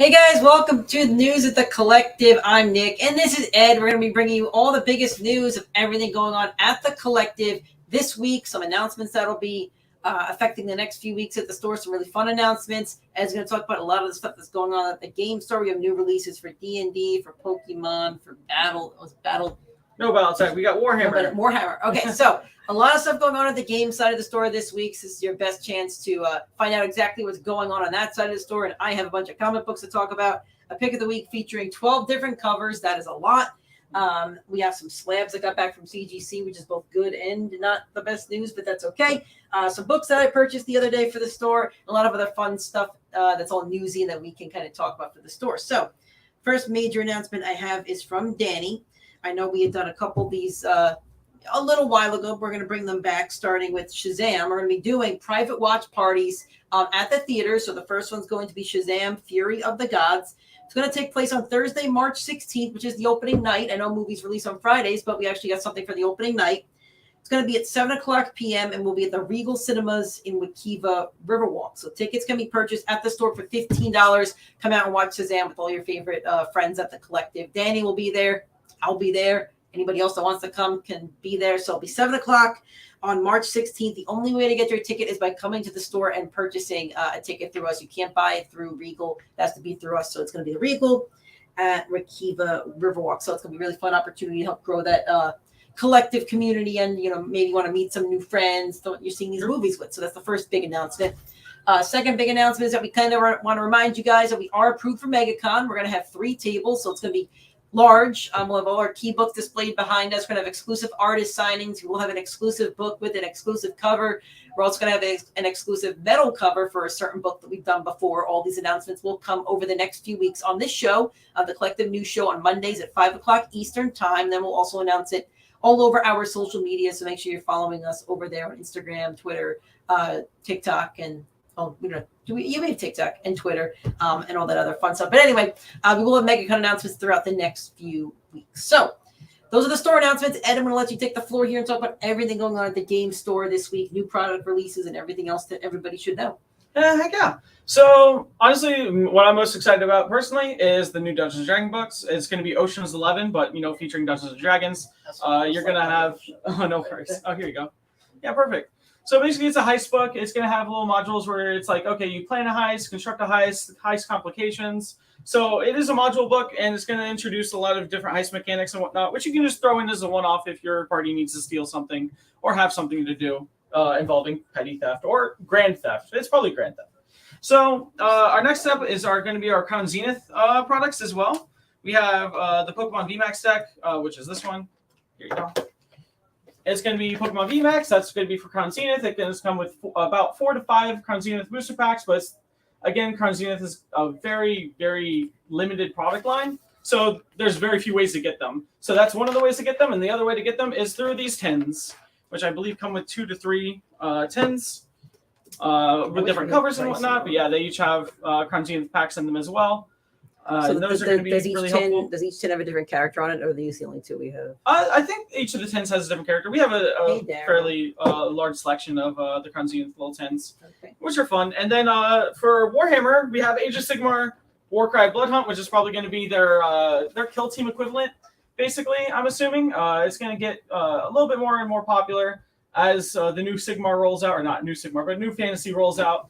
Hey guys, welcome to the News at the Collective. I'm Nick, and this is Ed. We're going to be bringing you all the biggest news of everything going on at the Collective this week. Some announcements that'll be affecting the next few weeks at the store. Some really fun announcements. Ed's going to talk about a lot of the stuff that's going on at the game store. We have new releases for D&D, for Pokémon, for Battle. No Battle Tech. We got Warhammer. Warhammer. Okay, so a lot of stuff going on at the game side of the store this week. This is your best chance to find out exactly what's going on that side of the store. And I have a bunch of comic books to talk about. A pick of the week featuring 12 different covers. That is a lot. We have some slabs that got back from CGC, which is both good and not the best news, but that's okay. Some books that I purchased the other day for the store. A lot of other fun stuff that's all newsy and that we can kind of talk about for the store. So first major announcement I have is from Danny. I know we had done a couple of these a little while ago. We're going to bring them back, starting with Shazam. We're going to be doing private watch parties at the theater. So the first one's going to be Shazam, Fury of the Gods. It's going to take place on Thursday, March 16th, which is the opening night. I know movies release on Fridays, but we actually got something for the opening night. It's going to be at 7 o'clock p.m. and we'll be at the Regal Cinemas in Wakiva Riverwalk. So tickets can be purchased at the store for $15. Come out and watch Shazam with all your favorite friends at the Collective. Danny will be there. I'll be there. Anybody else that wants to come can be there. So it'll be 7 o'clock on March 16th. The only way to get your ticket is by coming to the store and purchasing a ticket through us. You can't buy it through Regal. It has to be through us. So it's going to be the Regal at Wakiva Riverwalk. So it's going to be a really fun opportunity to help grow that Collective community and, maybe you want to meet some new friends that you're seeing these movies with. So that's the first big announcement. Second big announcement is that we kind of want to remind you guys that we are approved for MegaCon. We're going to have 3 tables. So it's going to be large. We'll have all our key books displayed behind us. We're going to have exclusive artist signings. We'll have an exclusive book with an exclusive cover. We're also going to have an exclusive metal cover for a certain book that we've done before. All these announcements will come over the next few weeks on this show, the Collective News Show on Mondays at 5 o'clock Eastern Time. Then we'll also announce it all over our social media. So make sure you're following us over there on Instagram, Twitter, TikTok, and you have TikTok and Twitter and all that other fun stuff. But anyway, we will have MegaCon announcements throughout the next few weeks. So those are the store announcements. Ed, I'm going to let you take the floor here and talk about everything going on at the game store this week, new product releases, and everything else that everybody should know. Heck yeah. So honestly, what I'm most excited about personally is the new Dungeons & Dragons books. It's going to be Ocean's 11, but featuring Dungeons & Dragons. You're going to have no worries. Oh, here you go. Yeah, perfect. So basically, it's a heist book. It's going to have little modules where it's like, okay, you plan a heist, construct a heist complications. So it is a module book, and it's going to introduce a lot of different heist mechanics and whatnot, which you can just throw in as a one-off if your party needs to steal something or have something to do involving petty theft or grand theft. It's probably grand theft. So our next step is going to be our Crown Zenith products as well. We have the Pokemon VMAX deck, which is this one. Here you go. It's going to be Pokemon VMAX. That's going to be for Crown Zenith. It can come with about 4 to 5 Crown Zenith booster packs. But again, Crown Zenith is a very, very limited product line. So there's very few ways to get them. So that's one of the ways to get them. And the other way to get them is through these tins, which I believe come with 2 to 3 tins with different covers and whatnot. But yeah, they each have Crown Zenith packs in them as well. So those are going to be really helpful. Does each tin have a different character on it, or are these the only 2 we have? I think each of the tins has a different character. We have a fairly large selection of the Crown Zenith little tins, which are fun. And then for Warhammer, we have Age of Sigmar Warcry Bloodhunt, which is probably going to be their kill team equivalent, basically, I'm assuming. It's going to get a little bit more and more popular as the new Sigmar rolls out, or not new Sigmar, but new fantasy rolls out.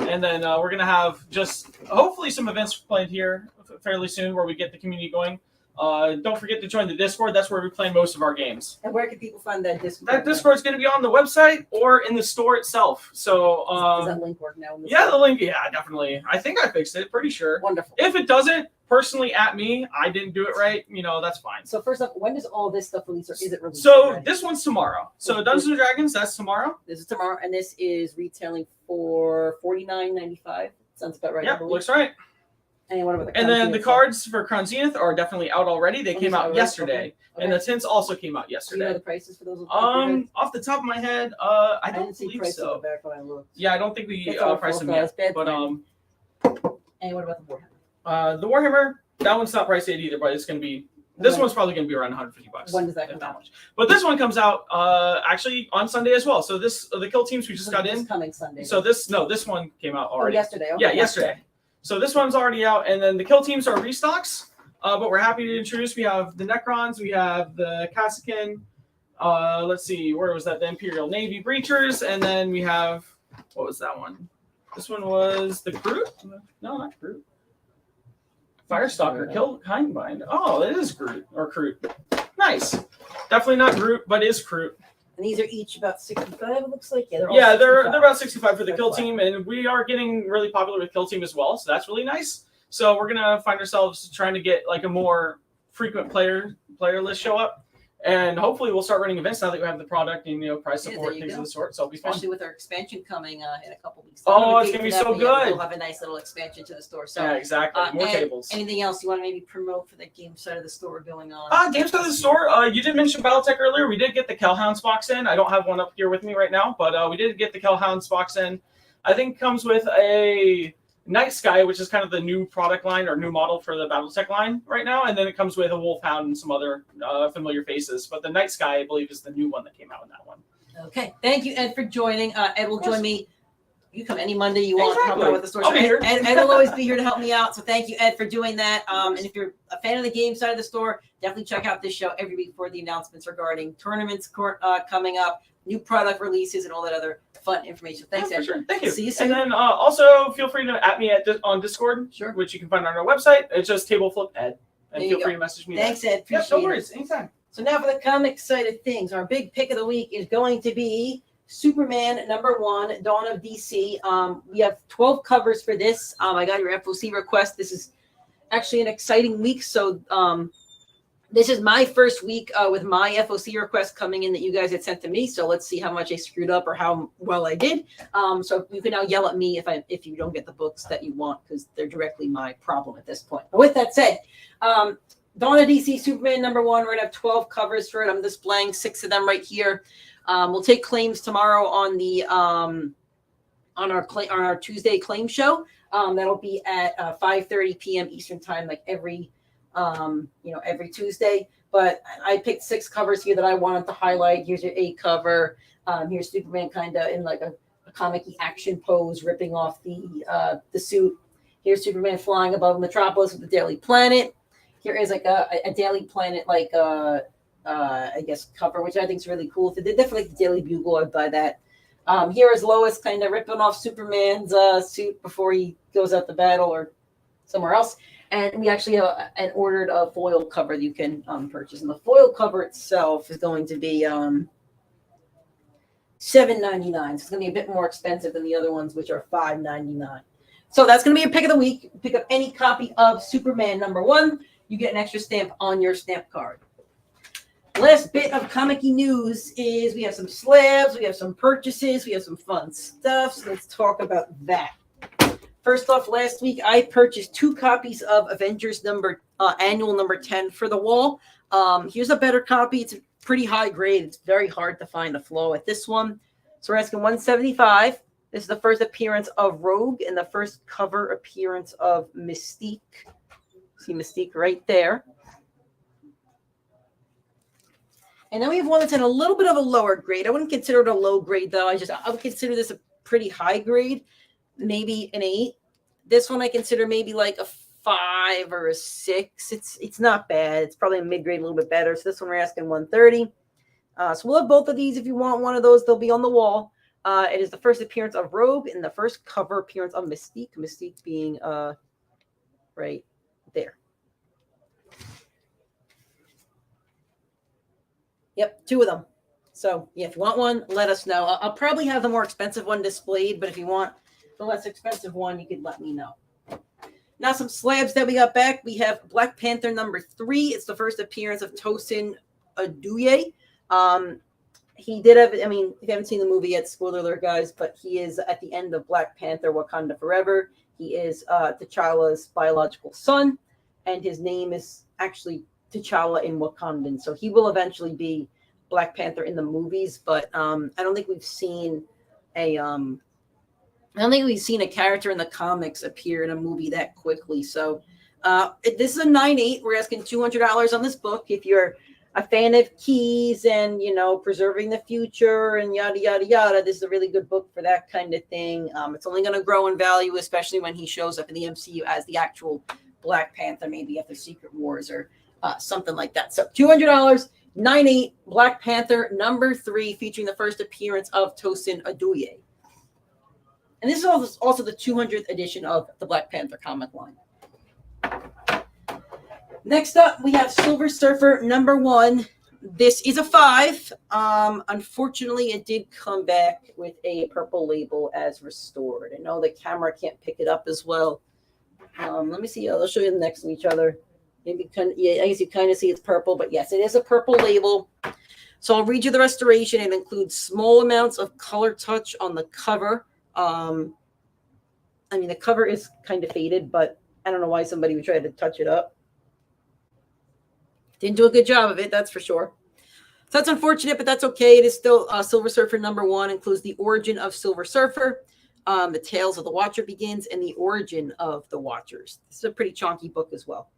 And then we're going to have just hopefully some events planned here fairly soon where we get the community going. Don't forget to join the Discord. That's where we play most of our games. And where can people find that Discord? That Discord is going to be on the website or in the store itself. So does that link work now? The link. Yeah, definitely. I think I fixed it. Pretty sure. Wonderful. If it doesn't, personally at me, I didn't do it right. That's fine. So first up, when does all this stuff release, or is it released? So already? This one's tomorrow. So Dungeons & Dragons, that's tomorrow. This is tomorrow, and this is retailing for $49.95. Sounds about right. Yeah, looks right. And what about the cards for Crown Zenith are definitely out already. They came out yesterday, and the tints also came out yesterday. Do you know the prices for those? Off the top of my head, I don't believe so. Yeah, I don't think we priced them yet. But and what about the Warhammer? The Warhammer, that one's not priced yet either, but it's going to be. This one's probably going to be around $150. When does that come out? But this one comes out actually on Sunday as well. So the kill teams we just got in. Coming Sunday. So this one came out already. Yesterday. Okay. Yeah, yesterday. So this one's already out, and then the kill teams are restocks. But we're happy to introduce. We have the Necrons, we have the Kassakin. Let's see, where was that? The Imperial Navy Breachers, and then we have, what was that one? This one was the Groot? No, not Groot. Firestalker, Kill Hindbind. Oh, it is Groot or Groot. Nice. Definitely not Groot, but is Groot. And these are each about 65, it looks like. Yeah, they're about 65 for the kill team, and we are getting really popular with kill team as well, so that's really nice. So we're gonna find ourselves trying to get like a more frequent player list show up. And hopefully we'll start running events now that we have the product and price support things of the sort. So it'll be fun. Especially with our expansion coming in a couple weeks. Oh, it's gonna be so good. We'll have a nice little expansion to the store. So yeah, exactly. More tables. Anything else you want to maybe promote for the game side of the store going on? Game side of the store. You did mention BattleTech earlier. We did get the Kellhounds box in. I don't have one up here with me right now, but we did get the Kellhounds box in. I think it comes with a Night Sky, which is kind of the new product line or new model for the BattleTech line right now, and then it comes with a Wolfhound and some other familiar faces. But the Night Sky, I believe, is the new one that came out in that one. Okay, thank you, Ed, for joining. Ed will join me. You come any Monday you want to help out with the store. I'll be here. Ed will always be here to help me out. So thank you, Ed, for doing that. And if you're a fan of the game side of the store, definitely check out this show every week for the announcements regarding tournaments coming up, new product releases, and all that other fun information. Thanks, Ed. Sure. Thank you. See you soon. And then also feel free to at me on Discord, sure, which you can find on our website. It's just Table Flip Ed. And feel free to message me. Thanks, Ed. Appreciate no worries. Anytime. So now for the comic side of things, our big pick of the week is going to be Superman #1, Dawn of DC. We have 12 covers for this. I got your FOC request. This is actually an exciting week. So this is my first week with my FOC request coming in that you guys had sent to me. So let's see how much I screwed up or how well I did. So you can now yell at me if you don't get the books that you want, because they're directly my problem at this point. But with that said, Dawn of DC, Superman #1. We're going to have 12 covers for it. I'm displaying 6 of them right here. We'll take claims tomorrow on the on our Tuesday claim show. That'll be at 5:30 p.m. Eastern time, like every Tuesday. But I picked 6 covers here that I wanted to highlight. Here's your A cover. Here's Superman kind of in like a comic-y action pose, ripping off the suit. Here's Superman flying above Metropolis with the Daily Planet. Here is like a Daily Planet I guess cover, which I think is really cool. If they did definitely like the Daily Bugle, I'd buy that. Here is Lois kind of ripping off Superman's suit before he goes out to battle or somewhere else. And we actually have an ordered foil cover that you can purchase. And the foil cover itself is going to be $7.99. So it's going to be a bit more expensive than the other ones, which are $5.99. So that's going to be a pick of the week. Pick up any copy of Superman #1. You get an extra stamp on your stamp card. Last bit of comic-y news is we have some slabs, we have some purchases, we have some fun stuff. So let's talk about that. First off, last week I purchased 2 copies of Avengers Annual number 10 for the wall. Here's a better copy. It's a pretty high grade. It's very hard to find a flaw with this one. So we're asking $175. This is the first appearance of Rogue and the first cover appearance of Mystique. See Mystique right there. And then we have one that's in a little bit of a lower grade. I wouldn't consider it a low grade, though. I would consider this a pretty high grade, maybe an 8. This one I consider maybe like a 5 or a 6. It's not bad. It's probably a mid-grade, a little bit better. So this one we're asking $130. So we'll have both of these. If you want one of those, they'll be on the wall. It is the first appearance of Rogue and the first cover appearance of Mystique. Mystique being right there. Yep, 2 of them. So, yeah, if you want one, let us know. I'll probably have the more expensive one displayed, but if you want the less expensive one, you could let me know. Now, some slabs that we got back. We have Black Panther #3. It's the first appearance of Tosin Aduye. He did have, if you haven't seen the movie yet, spoiler alert, guys, but he is at the end of Black Panther Wakanda Forever. He is T'Challa's biological son, and his name is actually T'Challa in Wakandan. So he will eventually be Black Panther in the movies, but I don't think we've seen a character in the comics appear in a movie that quickly. So this is a 9.8. We're asking $200 on this book. If you're a fan of keys and, you know, preserving the future and yada, yada, yada, this is a really good book for that kind of thing. It's only going to grow in value, especially when he shows up in the MCU as the actual Black Panther, maybe after Secret Wars or something like that. So $200, 9.8, Black Panther #3, featuring the first appearance of Tosin Aduye. And this is also the 200th edition of the Black Panther comic line. Next up, we have Silver Surfer #1. This is a 5. Unfortunately, it did come back with a purple label as restored. I know the camera can't pick it up as well. Let me see. I'll show you them next to each other. Maybe I guess you kind of see it's purple, but yes, it is a purple label. So I'll read you the restoration. It includes small amounts of color touch on the cover. I mean, the cover is kind of faded, but I don't know why somebody would try to touch it up. Didn't do a good job of it, that's for sure. So that's unfortunate, but that's okay. It is still Silver Surfer #1, includes the origin of Silver Surfer, the Tales of the Watcher begins, and the origin of the Watchers. This is a pretty chunky book as well.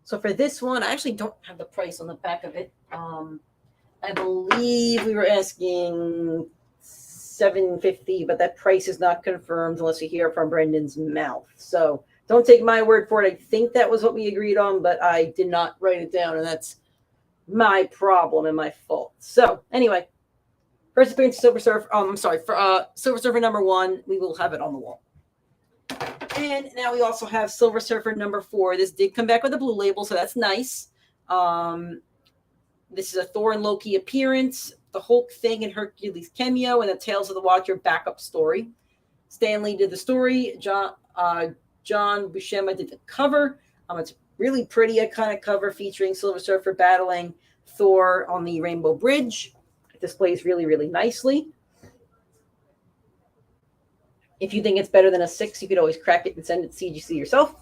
So for this one, I actually don't have the price on the back of it. I believe we were asking $7.50, but that price is not confirmed unless you hear it from Brendan's mouth. So don't take my word for it. I think that was what we agreed on, but I did not write it down, and that's my problem and my fault. So anyway, first appearance of Silver Surfer. For Silver Surfer #1, we will have it on the wall. And now we also have Silver Surfer #4. This did come back with a blue label, so that's nice. This is a Thor and Loki appearance, the Hulk thing and Hercules cameo, and the Tales of the Watcher backup story. Stan Lee did the story. John Buscema did the cover. It's really pretty iconic cover featuring Silver Surfer battling Thor on the Rainbow Bridge. It displays really, really nicely. If you think it's better than a 6, you could always crack it and send it to CGC yourself.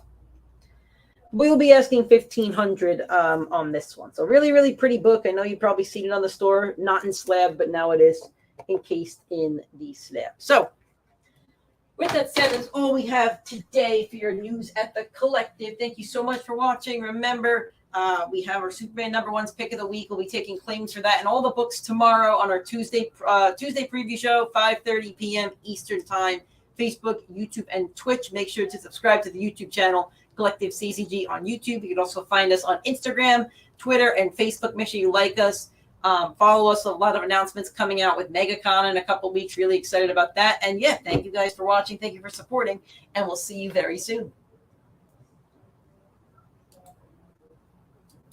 We'll be asking $1,500 on this one. So really, really pretty book. I know you've probably seen it on the store, not in slab, but now it is encased in the slab. So with that said, that's all we have today for your news at the Collective. Thank you so much for watching. Remember, we have our Superman #1's pick of the week. We'll be taking claims for that and all the books tomorrow on our Tuesday preview show, 5:30 p.m. Eastern Time. Facebook, YouTube, and Twitch. Make sure to subscribe to the YouTube channel, Collective CCG on YouTube. You can also find us on Instagram, Twitter, and Facebook. Make sure you like us. Follow us. A lot of announcements coming out with MegaCon in a couple weeks. Really excited about that. And yeah, thank you guys for watching. Thank you for supporting. And we'll see you very soon.